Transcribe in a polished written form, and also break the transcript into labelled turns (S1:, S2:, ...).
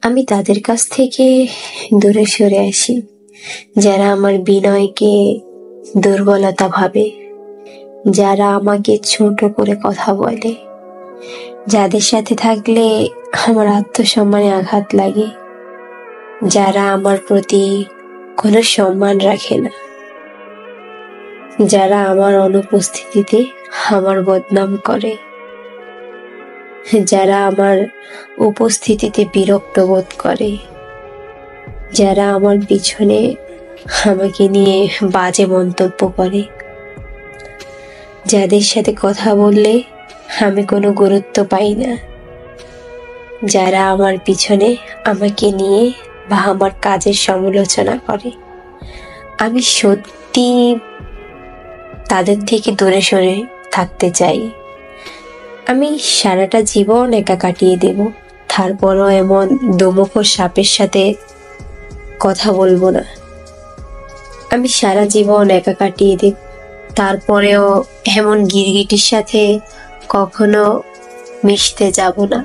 S1: আমি তাদের কাছ থেকে দূরে সরে আসি যারা আমার বিনয়কে দুর্বলতা ভাবে, যারা আমাকে ছোট করে কথা বলে, যাদের সাথে থাকলে আমার আত্মসম্মানে আঘাত লাগে, যারা আমার প্রতি কোনো সম্মান রাখে না, যারা আমার অনুপস্থিতিতে আমার বদনাম করে, যারা আমার উপস্থিতিতে বিরক্ত বোধ করে, যারা আমার পিছনে আমাকে নিয়ে বাজে মন্তব্য করে, যাদের সাথে কথা বললে আমি কোনো গুরুত্ব পাই না, যারা আমার পিছনে আমাকে নিয়ে বা আমার কাজের সমালোচনা করে, আমি সত্যি তাদের থেকে দূরে সরে থাকতে চাই। আমি সারাটা জীবন একা কাটিয়ে দেব, তারপরও এমন দোমুখো সাপের সাথে কথা বলবো না। আমি সারা জীবন একা কাটিয়ে দেব, তারপরেও এমন গিরগিটির সাথে কখনো মিশতে যাব না।